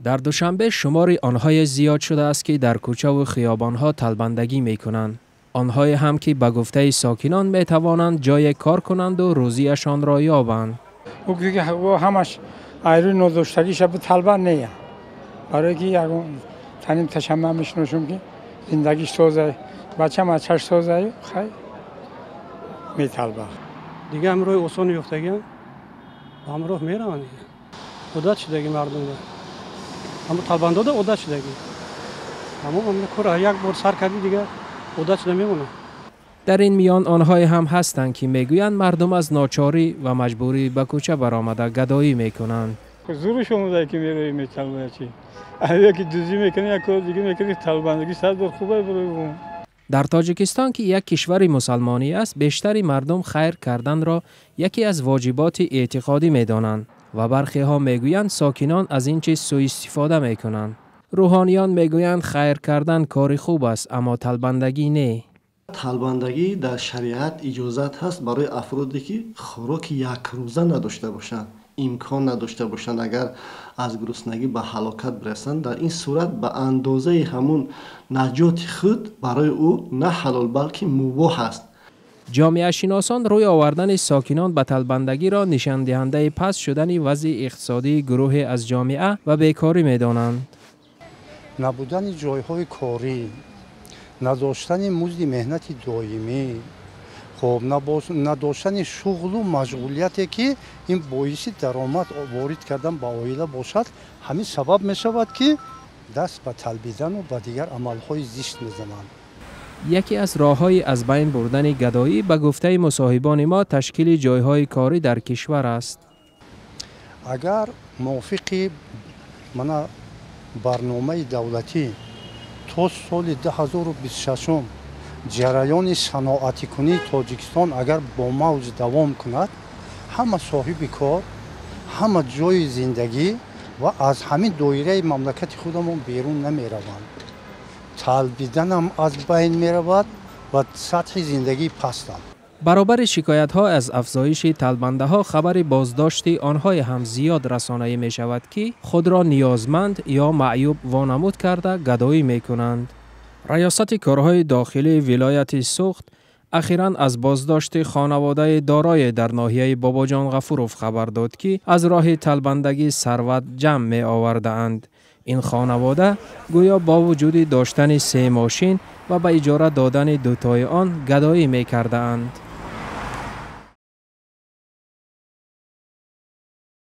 در دوشنبه شمار آنهای زیاد شده است که در کوچه و خیابانها تلبندگی می کنند. آنهای هم که به گفته ساکنان می توانند جای کار کنند و روزیشان را یابند. او که همش ایرو نداشتگی شب تلبند نیه. برای که یکون تنیم تشمع میشنوشم که زندگیش سازه بچه مچهش سازه خیلی می تلبند. دیگه همراه اصان یفتگی همراه میرن دیگه. عادت شدگی مردم ده. اما تلبندا ده عادت شدگی. اما من کار یک بار سر کردی دیگه عادت شده میمونه. در این میان آنهای هم هستند که میگویند مردم از ناچاری و مجبوری به کوچه برآمده گدایی میکنند. زورش اومده که میروی میتلبه چی؟ اگه که دوزی میکنی یک کار دیگه میکنی تلبندگی صد بار خوبه برای در تاجیکستان که یک کشور مسلمانی است، بیشتری مردم خیر کردن را یکی از واجبات اعتقادی میدانند و برخی ها میگویند ساکنان از این چیز سوء استفاده میکنند. روحانیان میگویند خیر کردن کاری خوب است اما تلبندگی نه. تلبندگی در شریعت اجازت هست برای افرادی که خوراک یک روزه نداشته باشند، امکان نداشته باشند اگر از گرسنگی به هلاکت برسند، در این صورت به اندازه همون نجات خود برای او نه حلال بلکه مباح است. جامعه شناسان روی آوردن ساکنان به تلبندگی را نشان دهنده پست شدن وضع اقتصادی گروه از جامعه و بیکاری می‌دانند. نبودن جایهای کاری، نداشتن مزد مهنت دائمی، خب نداشتن شغل و مشغولیتی که این باعث درآمد وارد کردن به عائله باشد، همین سبب می شود که دست به تلبیدن و به دیگر عملهای زشت می‌زنند. یکی از راه‌های از بین بردن گدایی به گفته مصاحبان ما تشکیل جایهای کاری در کشور است. اگر موافق من برنامه دولتی تا سال 2026 جریان صنعتی کنی تاجیکستان اگر با موج دوام کند، همه صاحب کار، همه جای زندگی و از همین دایره مملکت خودمون بیرون نمی روند. تلبیدن هم از بین می رود و سطح زندگی پستند. برابر شکایت ها از افزایش تلبنده ها خبر بازداشت آنهای هم زیاد رسانه‌ای می شود که خود را نیازمند یا معیوب وانمود کرده گدایی می کنند. ریاست کارهای داخلی ولایت سوخت اخیراً از بازداشت خانواده دارای در ناحیه باباجان غفورов خبر داد که از راه تلبندگی ثروت جمع می آورده اند. این خانواده گویا با وجود داشتن 3 ماشین و به اجاره دادن 2 تای آن گدایی می کرده اند.